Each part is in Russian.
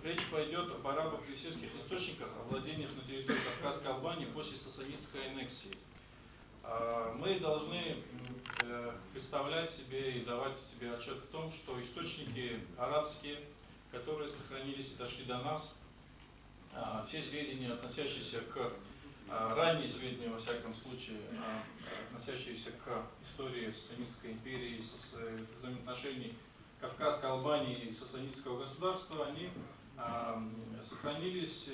Речь пойдет об арабо-персидских источниках о владениях на территории Кавказской Албании после сасанидской аннексии. Мы должны представлять себе и давать себе отчет в том, что источники арабские, которые сохранились и дошли до нас, все сведения, относящиеся к ранние сведения, во всяком случае, относящиеся к истории Сасанидской империи, взаимоотношений Кавказской Албании и Сасанидского государства, они сохранились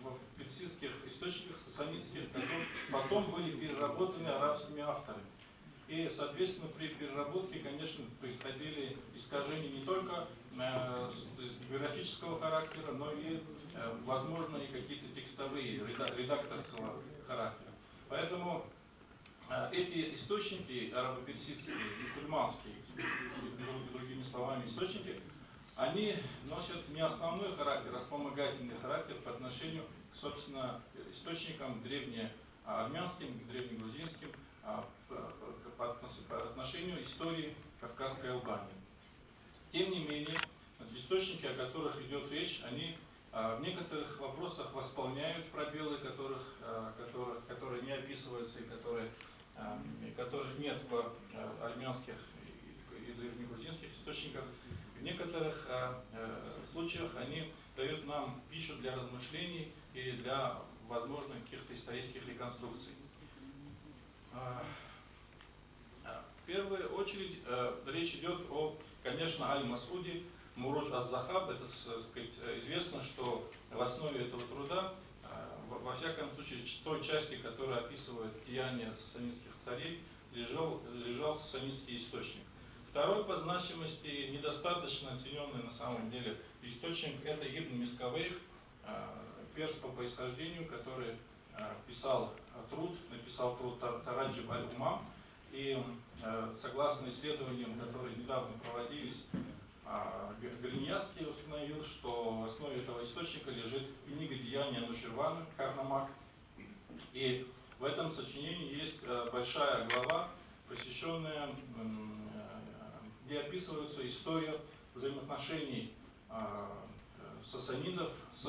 в персидских источниках сасанидских, которые потом были переработаны арабскими авторами. И, соответственно, при переработке, конечно, происходили искажения не только графического характера, но и, возможно, и какие-то текстовые, редакторского характера. Поэтому эти источники, арабо-персидские, мусульманские, другими словами, источники, они носят не основной характер, а вспомогательный характер по отношению, собственно, источникам древнеармянским, древнегрузинским, по отношению истории Кавказской Албании. Тем не менее, источники, о которых идет речь, они в некоторых вопросах восполняют пробелы, которые не описываются и которых нет в армянских и древнегрузинских источниках. В некоторых случаях они дают нам пищу для размышлений и для, возможно, каких-то исторических реконструкций. В первую очередь речь идет о, конечно, Аль-Масуде, Муруд аз-Захаб. Это, сказать, известно, что в основе этого труда, во всяком случае, той части, которая описывает деяния сасанидских царей, лежал сасанидский источник. Второй по значимости, недостаточно оцененный на самом деле источник, это Ибн Мискавейх, перс по происхождению, который написал труд Тараджиб аль-Умам. И согласно исследованиям, которые недавно проводились, Гриньяский установил, что в основе этого источника лежит книга деяния Ануширвана, Карнамак. И в этом сочинении есть большая глава, посвященная, где описывается история взаимоотношений сасанидов с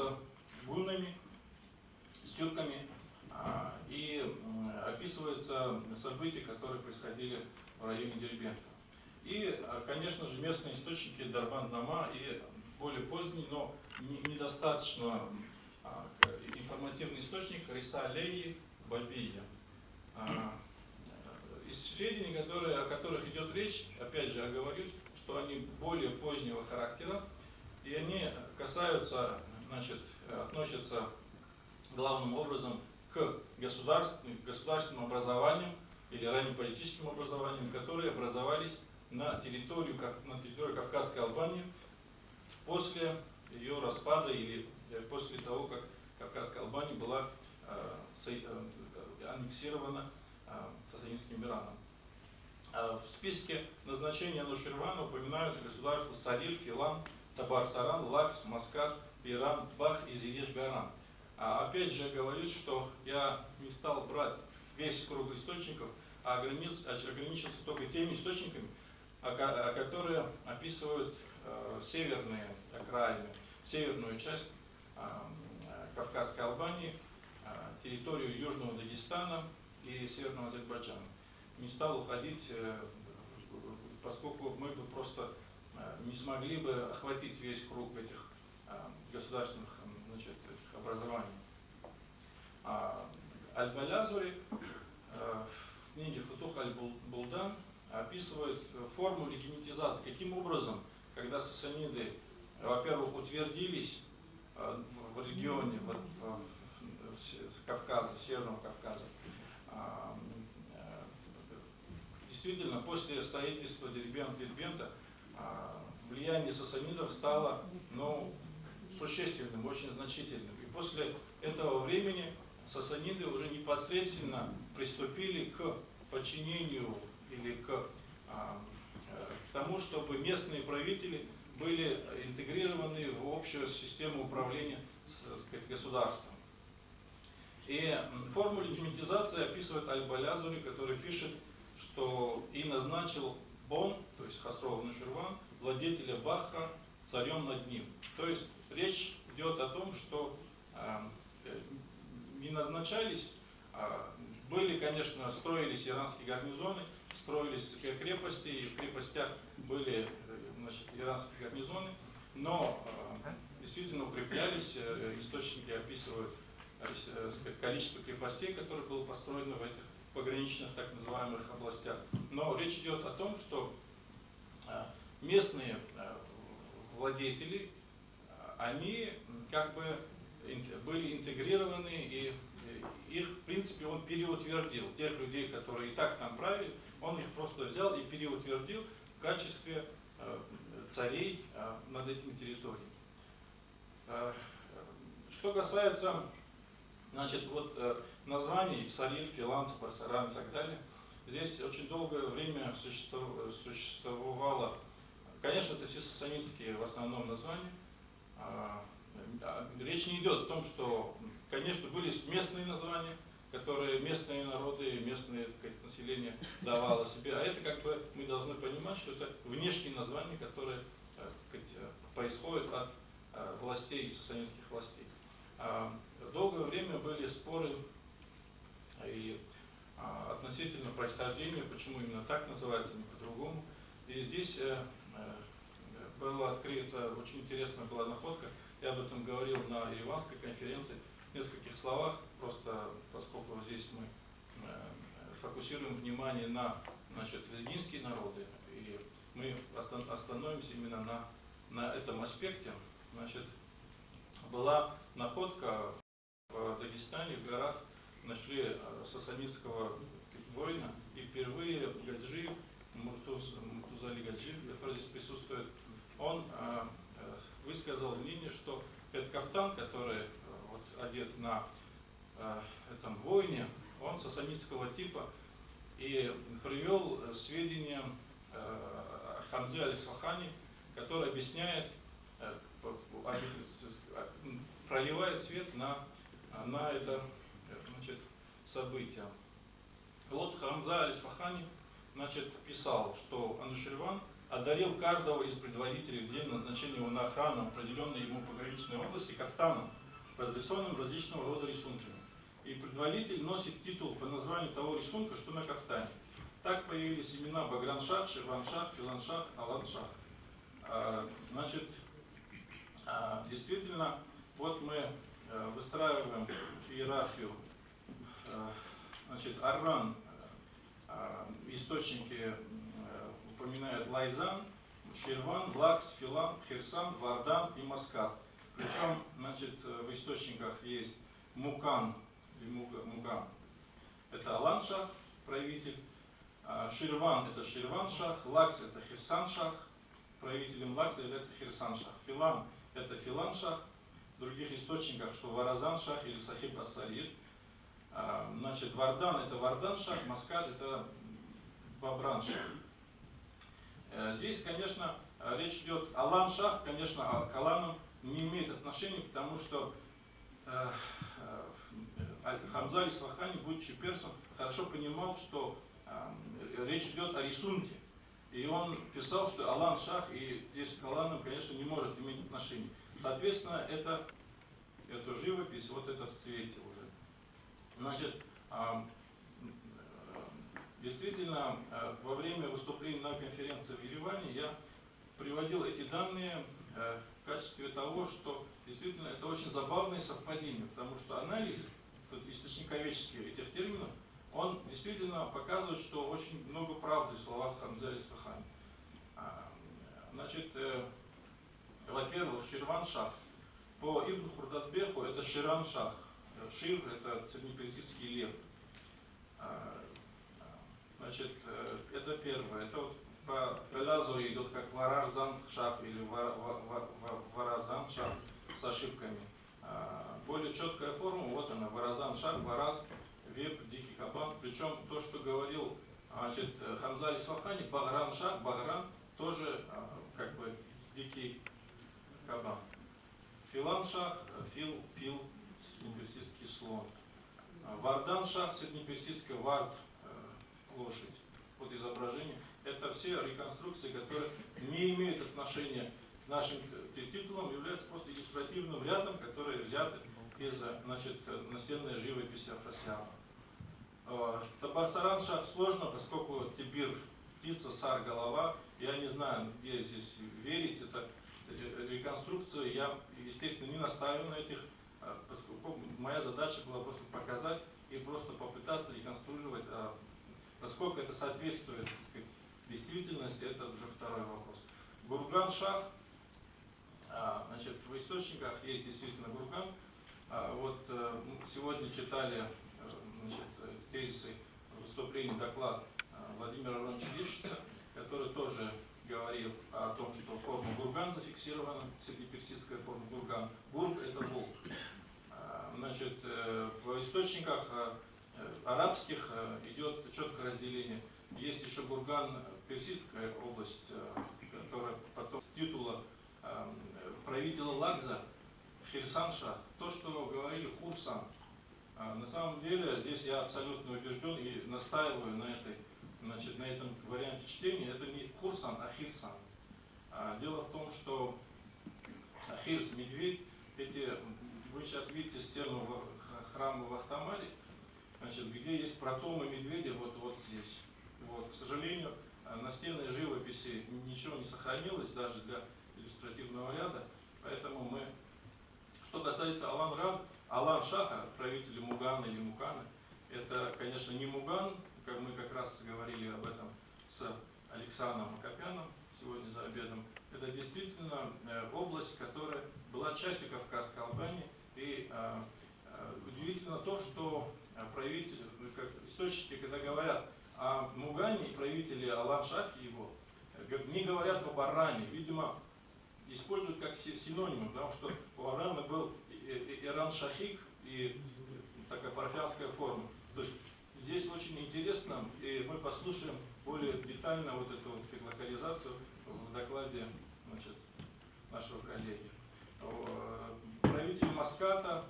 гуннами, с тюрками, и описываются события, которые происходили в районе Дербента. И, конечно же, местные источники Дарбан-Нама и более поздний, но недостаточно информативный источник Риса-Алейи Бабия. Из сведений, о которых идет речь, опять же, я говорю, что они более позднего характера, и они касаются, относятся главным образом к государственным образованиям или раннеполитическим образованиям, которые образовались на территории Кавказской Албании после ее распада или после того, как Кавказская Албания была аннексирована сасанидским Ираном. В списке назначения Ануширвана упоминаются государства Сарир, Филан, Табар-Саран, Лакс, Маскат, Иран, Бах и Зиеш-Гаран. Опять же, я говорю, что я не стал брать весь круг источников, а ограничился только теми источниками, которые описывают северные окраины, северную часть Кавказской Албании, территорию Южного Дагестана и Северного Азербайджана. Не стал уходить, поскольку мы бы просто не смогли бы охватить весь круг этих государственных образований. Аль-Балязури в книге Футух аль-Булдан описывает форму легимитизации. Каким образом, когда сасаниды, во-первых, утвердились в регионе Кавказа, Северного Кавказа, действительно, после строительства Дербента влияние сасанидов стало, существенным, очень значительным. И после этого времени сасаниды уже непосредственно приступили к подчинению или к тому, чтобы местные правители были интегрированы в общую систему управления государством. И форму легимитизации описывает Аль-Балязури, который пишет, что и назначил Бон, то есть Хасров Нуширван, владетеля Бахра, царем над ним. То есть речь идет о том, что не назначались, были, конечно, строились иранские гарнизоны, строились крепости, и в крепостях были, значит, иранские гарнизоны, но действительно укреплялись, источники описывают количество крепостей, которые было построено в этих пограничных так называемых областях. Но речь идет о том, что местные владетели, они как бы были интегрированы, и их, в принципе, он переутвердил. Тех людей, которые и так там правили, он их просто взял и переутвердил в качестве царей над этими территориями. Что касается, значит, вот названий Салир, Филан, Табар-Саран и так далее, здесь очень долгое время существовало, конечно, это все сасанидские в основном названия. Речь не идет о том, что, конечно, были местные названия, которые местные народы, местное, так сказать, население давало себе, а это как бы мы должны понимать, что это внешние названия, которые, так сказать, происходят от властей, сасанидских властей. Долгое время были споры и относительно происхождения, почему именно так называется, не по-другому. И здесь была открыта, очень интересная была находка, я об этом говорил на Ереванской конференции, в нескольких словах, просто поскольку здесь мы фокусируем внимание на, значит, лезгинские народы, и мы остановимся именно на этом аспекте. Значит, была находка в Дагестане, в горах, нашли сасанидского воина, и впервые Гаджиев, Муртузали Гаджиев, который здесь присутствует, он высказал мнение, что этот кафтан, который вот одет на этом воине, он сасанидского типа, и привел сведения Хамзе аль-Сахани, который объясняет, проливает свет на это, значит, событие. Вот Хамза аль-Сахани, значит, писал, что Ануширван одарил каждого из предводителей в день назначения его на охрану определенной ему пограничной области кафтаном, разрисованным различного рода рисунками. И предводитель носит титул по названию того рисунка, что на кафтане. Так появились имена Багран-Шах, Ширван-Шах, Филан-Шах, Алан-Шах. Значит, действительно, вот мы выстраиваем иерархию. Значит, Арран, источники упоминают Лайзан, Ширван, Лакс, Филан, Хирсан, Вардан и Маскат. Причем, значит, в источниках есть Мукан, или Муган, это Алан-Шах, правитель. Ширван это Ширван-Шах, Лакс это Хирсан-Шах, правителем Лакса является Хирсан-Шах. Филан это Филан-Шах, в других источниках, что Варазан-Шах или Сахиб ас-Салир. Значит, Вардан это Вардан-Шах, Маскат это Бабран-Шах. Здесь, конечно, речь идет Алан-Шах, конечно, к Аланам не имеет отношения, потому что Хамза аль-Сахани, будучи персом, хорошо понимал, что речь идет о рисунке. И он писал, что Алан-Шах, и здесь к Аланам, конечно, не может иметь отношения. Соответственно, эту живопись, вот это в цвете уже. Значит, действительно, во время выступления на конференции в Ереване я приводил эти данные в качестве того, что действительно это очень забавное совпадение, потому что анализ источниковедческий этих терминов, он действительно показывает, что очень много правды в словах Хамзе аль-Сахани. Значит, во-первых, Ширван-Шах. По Ибн Хурдатбеху это Ширан-Шах. Шир это среднеперсидский лев. Значит, это первое. Это вот по Элазу идет как Вараждан-Шах или Варазан-Шах с ошибками. Более четкая форма, вот она, Варазан-Шах, Вараз, Веб, Дикий Кабан. Причем то, что говорил, значит, Хамза аль-Сахани, Багран-Шах, Багран тоже как бы Дикий Кабан. Филан-Шах, Фил, среднеперсидский слон. Вардан-Шах, среднеперсидская вард, лошадь. Вот изображение. Это все реконструкции, которые не имеют отношения нашим титулом является просто иллюстративным рядом, которые взяты из, значит, настенной живописи Афросиаба. Табар-Саран шах сложно, поскольку Тибир птица, Сар голова. Я не знаю, где здесь верить. Это реконструкция. Я, естественно, не настаиваю на этих, поскольку моя задача была просто показать и просто попытаться реконструировать. Насколько это соответствует действительности, это уже второй вопрос. Гурган-шах, значит, в источниках есть действительно Гурган. Вот сегодня читали, значит, тезисы выступления, доклад Владимира Ароновича Лишица, который тоже говорил о том, что форма Гурган зафиксирована, среднеперсидская форма Гурган. Гург — это волк. Значит, в источниках арабских идет четкое разделение. Есть еще Гурган, персидская область, которая потом с титула правителя Лагза, Хирсан-шах, то, что говорили Хурсан. На самом деле, здесь я абсолютно убежден и настаиваю на на этом варианте чтения. Это не Хурсан, а Хирсан. Дело в том, что Хирс, медведь, вы сейчас видите стену храма в Ахтамаре, значит, где есть протомы медведя, вот здесь. Вот, к сожалению, настенной живописи ничего не сохранилось, даже для иллюстративного ряда, поэтому мы... Что касается Алан-Шаха, правителя Мугана или Мукана, это, конечно, не Муган, как мы как раз говорили об этом с Александром Акопяном сегодня за обедом. Это действительно область, которая была частью Кавказской Албании. И удивительно то, что правители, как источники, когда говорят о Мугане и правителе Алан-Шахе его, не говорят об Арране. Видимо, используют как синонимы, потому что у Аррана был Иран-Шахик и такая парфянская форма. То есть здесь очень интересно, и мы послушаем более детально вот эту локализацию в докладе, значит, нашего коллеги. Правитель Маската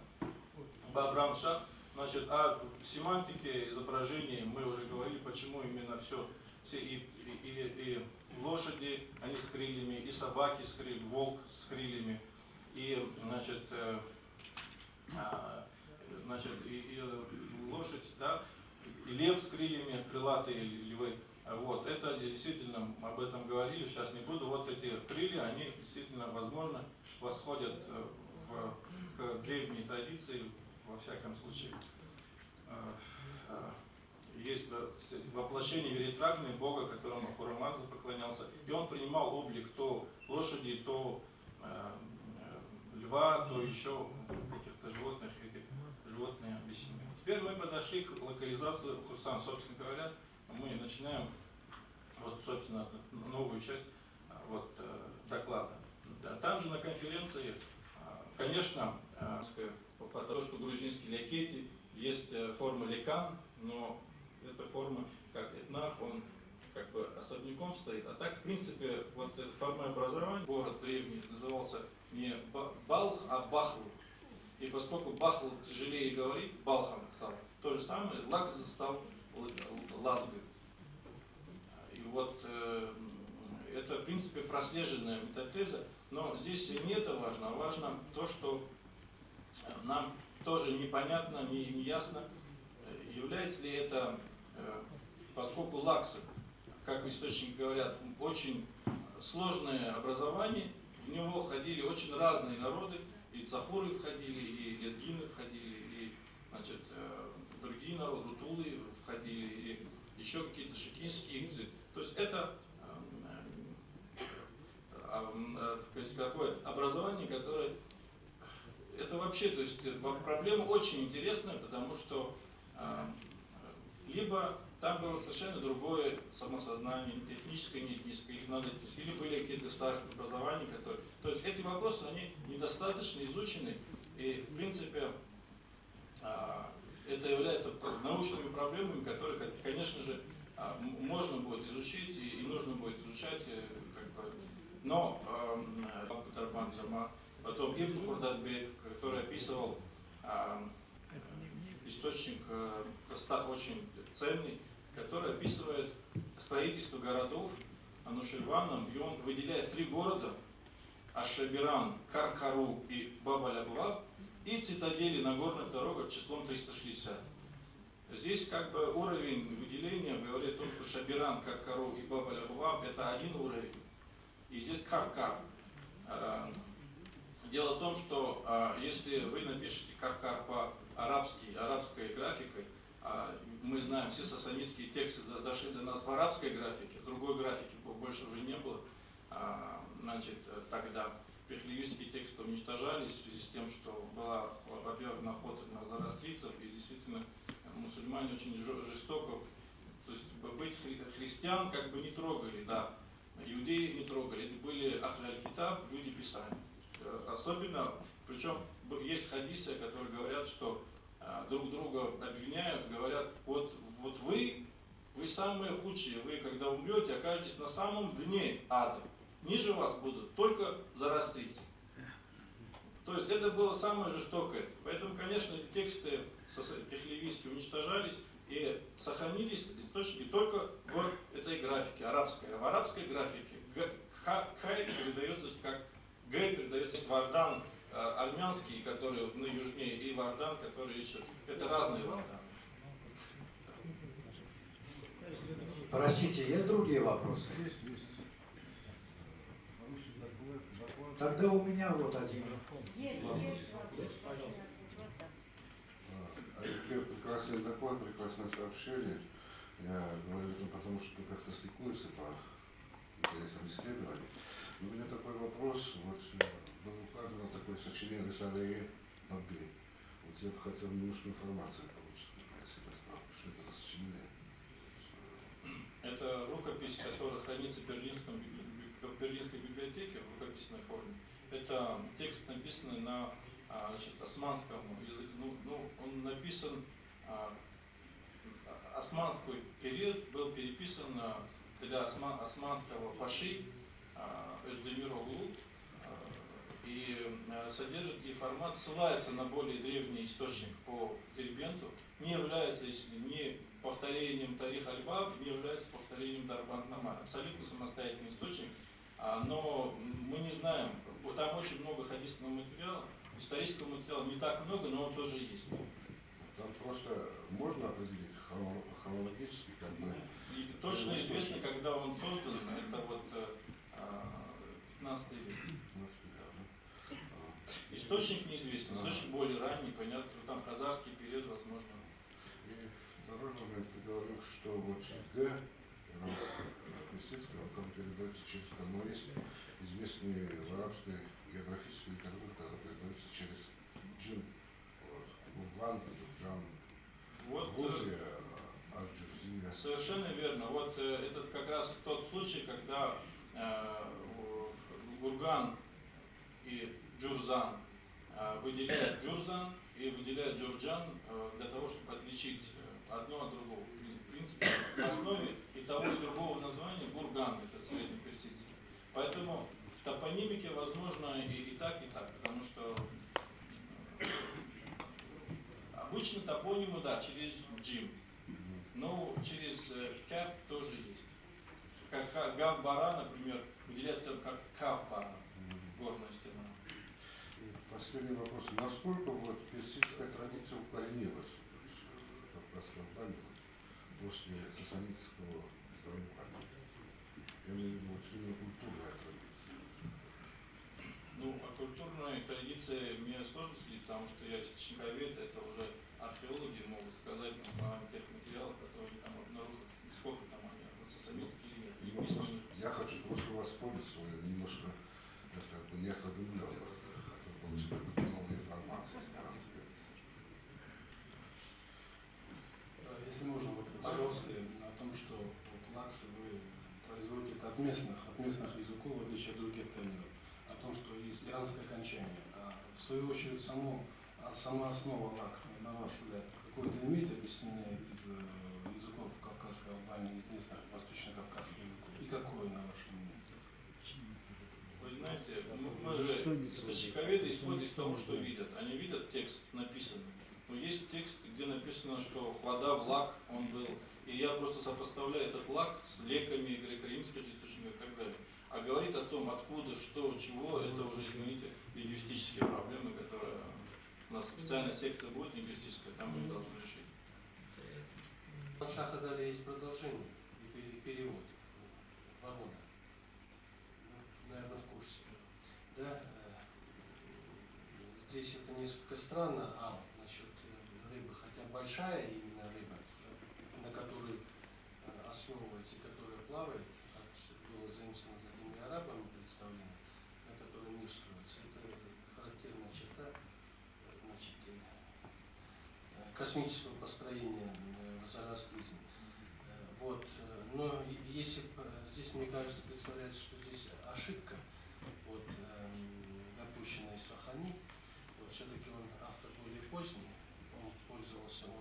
Бабрам-Шах, значит, о семантике изображений мы уже говорили, почему именно все и лошади, они с крыльями, и собаки с крыльями, волк с крыльями, и, значит, и лошадь, да, и лев с крыльями, крылатые львы. Вот, это действительно, об этом говорили, сейчас не буду. Вот эти крылья, они действительно, возможно, восходят к древней традиции, во всяком случае. Есть воплощение Веритрагны, бога, которому Ахура-Мазда поклонялся, и он принимал облик то лошади, то льва, то еще каких-то животных, эти животные объяснены. Теперь мы подошли к локализации Хурсан. Собственно говоря, мы начинаем вот, собственно, новую часть доклада. Там же на конференции, конечно, потому что грузинский лекети есть форма лекан, но эта форма, как этнах, он как бы особняком стоит. А так, в принципе, вот эта форма образования, город древний назывался не Балх, а Бахлу. И поскольку Бахлу тяжелее говорить, Балхом стал. То же самое, Лакс стал Лазгой. И вот это, в принципе, прослеженная метатеза, но здесь не это важно, а важно то, что нам тоже непонятно, не ясно, является ли это, поскольку Лакса, как источники говорят, очень сложное образование, в него входили очень разные народы, и цапуры входили, и лезгины входили, и, значит, другие народы, рутулы входили, и еще какие-то шикинские языки. То есть это какое образование, которое... Это вообще, то есть проблема очень интересная, потому что либо там было совершенно другое самосознание, этническое, неэтническое, их надо, или были какие-то государственные образования, которые... То есть эти вопросы, они недостаточно изучены, и в принципе это является научными проблемами, которые, конечно же, можно будет изучить и нужно будет изучать, как бы, но потом Ибн Хурдадбек, который описывал источник очень ценный, который описывает строительство городов Ануширваном, и он выделяет 3 города, Аш-Шабиран, Каркару и Баб-аль-Абваб, и цитадели на горных дорогах числом 360. Здесь как бы уровень выделения говорит о том, что Шабиран, Каркару и Баб-аль-Абваб это один уровень. И здесь Каркар. Дело в том, что если вы напишете Каркар по-арабски, арабской графикой, мы знаем, все сасанидские тексты дошли до нас в арабской графике, другой графики больше уже не было. Значит, тогда пехлевистские тексты уничтожались в связи с тем, что была, во-первых, охота на зороастрийцев, и действительно мусульмане очень жестоко, то есть быть христиан как бы не трогали, да, иудеи не трогали, это были ахль-аль-китаб, люди Писания. Особенно, причем есть хадисы, которые говорят, что друг друга обвиняют, говорят, вот вы самые худшие, вы когда умрете, окажетесь на самом дне ада. Ниже вас будут только зороастрийцы. То есть это было самое жестокое. Поэтому, конечно, эти тексты пехлевистские уничтожались и сохранились источники только в этой графике, арабской. В арабской графике Хай передается как Г передается Вардан армянский, который на южнее, и Вардан, который еще. Это разные Варданы. Простите, есть другие вопросы? Есть. Тогда у меня вот один. Есть. Прекрасный доклад, прекрасное сообщение. Я говорю это потому, что как-то стыкуется по интересам исследований. У меня такой вопрос. Вот было указано такое сочинение Рисале Бабби. Вот я бы хотел немножко информации получить. Что это за сочинение? Это рукопись, которая хранится в Берлинской библиотеке в рукописной форме. Это текст, написанный на османском языке. Он написан, османский период был переписан для османского паши Эльдемир Оглу, и содержит информацию, ссылается на более древний источник по Дербенту, не является ни повторением Тарих Аль-Баб, не является повторением Дарбанд-Намар. Абсолютно самостоятельный источник, но мы не знаем, там очень много хадисного материала, исторического материала не так много, но он тоже есть. Там просто можно определить хронологически, как бы. И точно известно, когда он создан, это вот 15 век. Источник неизвестен, источник более ранний, понятно, там хазарский период, возможно. И второй момент, ты говорил, что вот Г, Крестецкий, он передается через канал, есть известный в арабской географической литературе, когда передается через Джин, Урбан, Джурджан, Грузия, Аль-Джурзия. Совершенно верно. Вот этот как раз тот случай, когда Гурган и Джурзан выделяют Джурзан и выделяют Джурджан для того, чтобы отличить одно от другого. В принципе, на основе и того, и другого названия Гурган, это среднеперсидский. Поэтому в топонимике возможно и так, потому что обычно топонимы, да, через Джим, но через Кяп тоже есть. Как Гав-Бара, например, выделяется как Кав-Бара, горная стена. Последний вопрос. Насколько вот персидская традиция укоренилась в Кавказском Албании после сасанидского завоевания? Я имею в виду именно культурная традиция. О культурной традиции мне сложно судить, потому что я источниковед, это уже археологи могут сказать на тех материалах, которые там обнаружат, сколько там они, сасанидские или нет. Я хочу просто воспользоваться свою немножко как бы неосведомленность. Получить новую информацию. Если можно, вот вопрос о том, что вот лаксы вы производите от местных языков, в отличие от других терминов, о том, что есть иранское окончание. А в свою очередь, сама основа лак, на ваш взгляд, какое-то имеет объяснение из языков Кавказской Албании, из местных восточно-кавказских языков? И какое, на ваше мнение? Вы знаете, мы же источниковеды исходят из того, что видят. Они видят текст написанный. Но есть текст, где написано, что вода в лак он был. И я просто сопоставляю этот лак с леками греко-римских источников и так далее. А говорить о том, откуда, что, чего, это уже, извините, лингвистические проблемы, которые у нас специальная секция будет лингвистическая, там мы должны решить. Шаха далее есть продолжение и перевод. Ворона. Наверное, в курсе. Да? Здесь это несколько странно, насчет рыбы, хотя большая именно рыба, на которой основывается, которая плавает, как было заимствовано другими арабами представлено, на которой мир строится, это характерная черта, значит, космического построения в зороастризме. Вот. Но если здесь, мне кажется, представляется, что здесь ошибка, вот, допущенная Сахани, вот, все-таки он автор более поздний, он пользовался, Л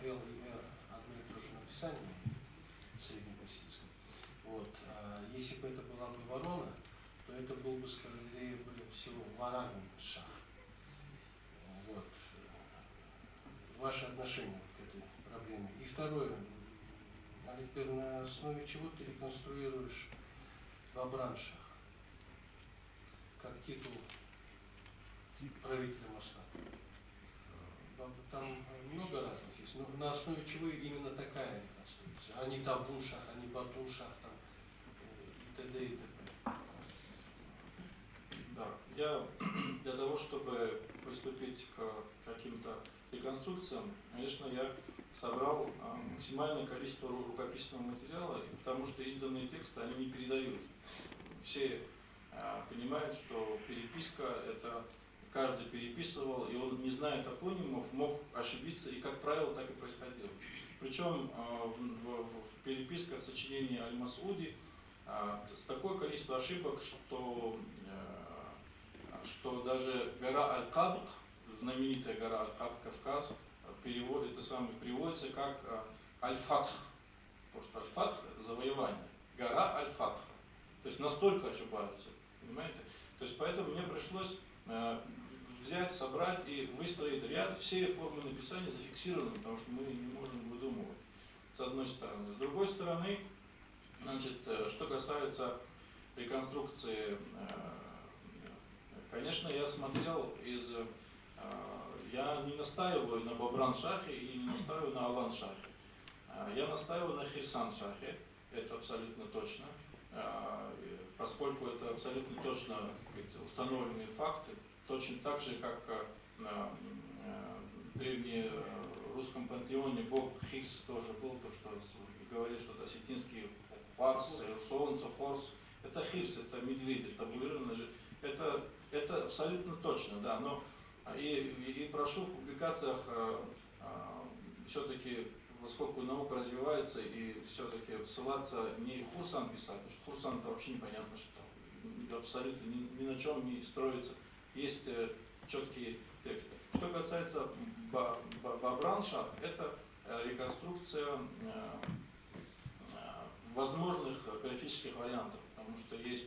и Р одно и то же написание в среднеперсидском. Вот. Если бы это была бы ворона, то это был бы, скорее всего, варагн шах. Вот. Ваше отношение к этой проблеме. И второе, Аликбер, на основе чего ты реконструируешь Бабран-шах как титул правителя Москвы? Там много разных есть, но на основе чего именно такая реконструкция, а не Табун-шах, а не Батун-шах, там, и т.д. и т.п. Да, я для того, чтобы приступить к каким-то реконструкциям, конечно, я собрал максимальное количество рукописного материала, потому что изданные тексты, они не передают. Все понимают, что переписка, это каждый переписывал, и он, не зная топонимов, мог ошибиться, и, как правило, так и происходило. Причем в переписках сочинений Аль-Масуди с такое количество ошибок, что даже гора Аль-Кабр, знаменитая гора Аль-Кабр, Кавказ, приводится как Аль-Фатх, потому что Аль-Фатх – завоевание, гора Аль-Фатх. То есть настолько ошибаются, понимаете? То есть поэтому мне пришлось взять, собрать и выстроить ряд, все формы написания зафиксированы, потому что мы не можем выдумывать, с одной стороны. С другой стороны, значит, что касается реконструкции, конечно, я смотрел я не настаиваю на Бабран-шахе и не настаиваю на Алан-шахе. Я настаиваю на Хирсан-шахе, это абсолютно точно, поскольку это абсолютно точно, так сказать, установленные факты, точно так же, как в древнерусском пантеоне бог Хирс тоже был, то, что говорит, что это осетинский Фарс, Солнце, Форс, это Хирс, это медведь, это табулировано же, это абсолютно точно, да, но и прошу в публикациях все-таки, поскольку наука развивается, и все-таки ссылаться не Хурсан писать, потому что Хурсан это вообще непонятно что, абсолютно ни на чем не строится, есть четкие тексты. Что касается Бабран-шах, это реконструкция возможных графических вариантов, потому что есть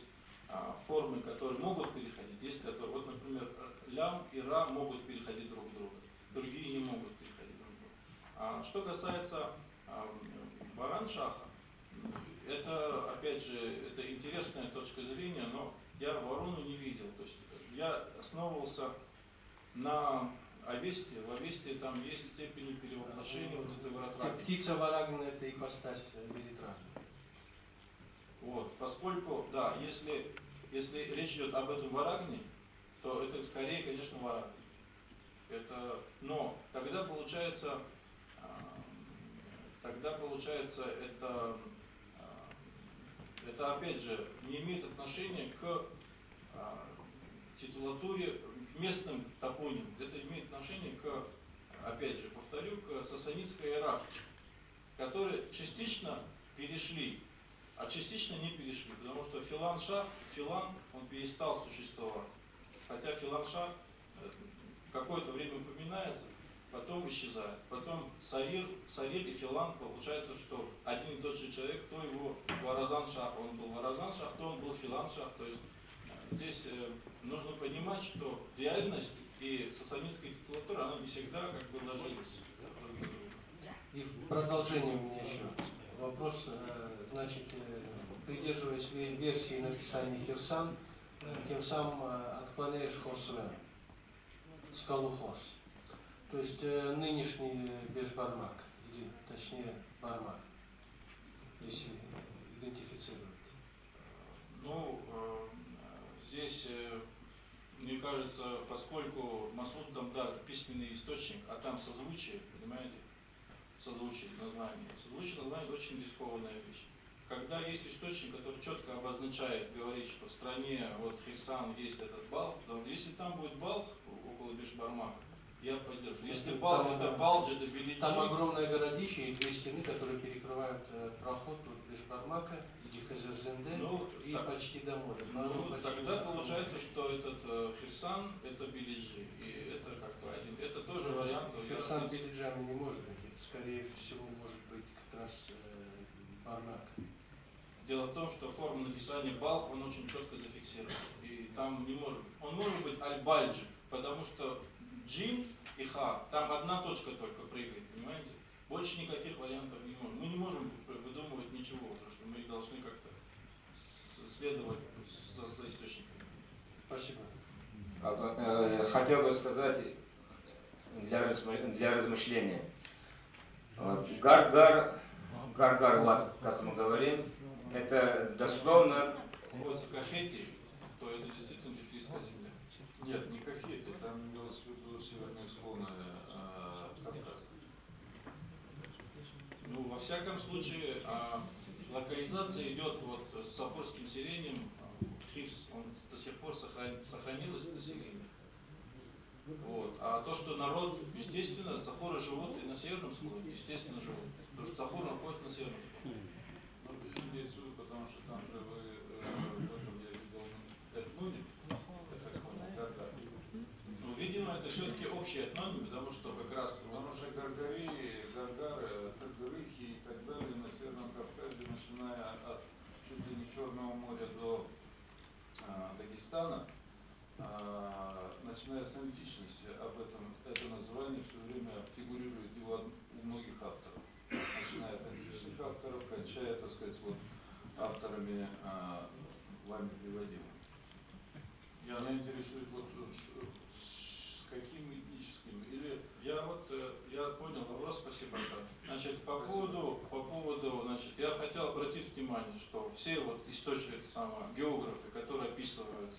формы, которые могут переходить, есть которые, вот, например, лям и ра могут переходить друг к другу, другие не могут переходить друг к другу. Что касается Баран-шаха, это, опять же, это интересная точка зрения, но я ворону не видел. То есть я основывался на Авесте. В Авесте там есть степени перевоплощения вот этой варатраги. Птица варагна – это ипостась Велитраза. Вот, поскольку, да, если речь идет об этом варагне, то это скорее, конечно, варагн. Но тогда получается это опять же не имеет отношения к титулатуре, к местным топонимам. Это имеет отношение к, опять же, повторю, к сасанидской иерархии, которые частично перешли, а частично не перешли, потому что Филан-шах, он перестал существовать. Хотя Филан-шах какое-то время упоминается, потом исчезает. Потом Сарир и Филан, получается, что один и тот же человек, то его Варазан-шах, он был Варазан-шах, то он был Филан-шах. То есть здесь нужно понимать, что реальность и сасанидская титулатура, она не всегда как бы ложилась. И в продолжение у меня еще вопрос, значит, придерживаясь версии написания Хирсан, тем самым отклоняешь Хорсвен, скалу Хорс. То есть нынешний Бешбармак, или точнее Бармак, если идентифицировать. Ну, здесь, мне кажется, поскольку Масуд Дамдар письменный источник, а там созвучие, понимаете, созвучие названия. Созвучие названия очень рискованная вещь. Когда есть источник, который четко обозначает, говорит, что в стране вот Хирсан есть этот балх, если там будет балх около Бешбармака, я поддержу. Если балх, это балджи, это Белиджи. Там огромное городище и две стены, которые перекрывают проход от Бешбармака или Хазерзенде и так, почти до моря. Тогда получается, что этот Хирсан это Белиджи. И это как-то один. Это тоже вариант. Хирсан Белиджами не может быть. Это, скорее всего, может быть как раз Бармак. Дело в том, что форма написания балх, он очень четко зафиксирован. И там не может быть. Он может быть аль-бальджи, потому что джим и ха, там одна точка только прыгает, понимаете? Больше никаких вариантов не можем. Мы не можем выдумывать ничего, потому что мы должны как-то следовать за источниками. Спасибо. Хотел бы сказать для размышления. Гаргар, как мы говорим, это дословно. Вот Кахети, то это действительно тифлисская земля. Нет, не Кахети, там имелось в виду северные склоны Кавказа. Ну, во всяком случае, локализация идет вот с сапорским селением. Хивс, он до сих пор сохранилось население. Вот. А то, что народ, естественно, сапоры живут и на северном склоне, естественно, живут. Потому что сапор находится на северном склоне. Ну, имеется в виду, потому что там же вы, потом я видел, этноним, я так понял, Гаргар. Ну, видимо, это все-таки общий этноним, потому что как раз... Потому что Гаргары, Гаргарыхи и так далее на Северном Кавказе, начиная от чуть ли не Черного моря до Дагестана, начиная с античности, это название все время фигурирует его у многих авторов. Начиная от античных авторов, кончая, так сказать, вот авторами вами приводимыми. Меня интересует, вот с какими этническими, или Я понял вопрос, спасибо большое. Значит, по поводу, значит, я хотел обратить внимание, что все вот источники, географы, которые описывают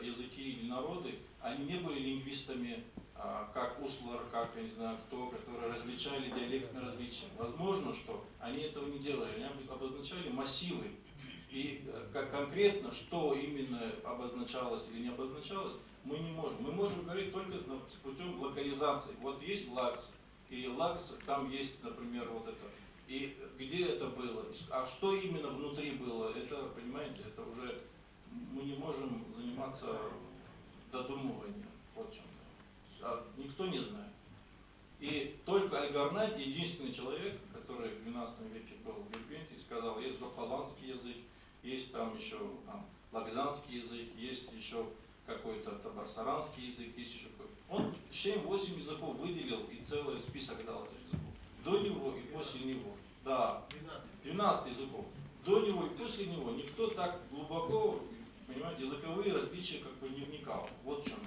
языки или народы, они не были лингвистами, как Услар, как, я не знаю кто, которые различали диалектные различия. Возможно, что они этого не делали, они обозначали массивы. И как конкретно, что именно обозначалось или не обозначалось, мы не можем. Мы можем говорить только путем локализации. Вот есть Лакс, и Лакс, там есть, например, вот это. И где это было? А что именно внутри было? Это, понимаете, это уже мы не можем заниматься додумыванием. Вот в чем-то. Никто не знает. И только Аль-Гарнати, единственный человек, который в 12 веке был в Дербенте, сказал, есть бахаланский язык, есть там еще лагзанский язык, есть еще какой-то табарсаранский язык, есть еще какой-то. Он 7-8 языков выделил и целый список дал этих языков. До него и после него. Да, 12 языков. До него и после него никто так глубоко, понимаете, языковые различия как бы не вникал. Вот в чем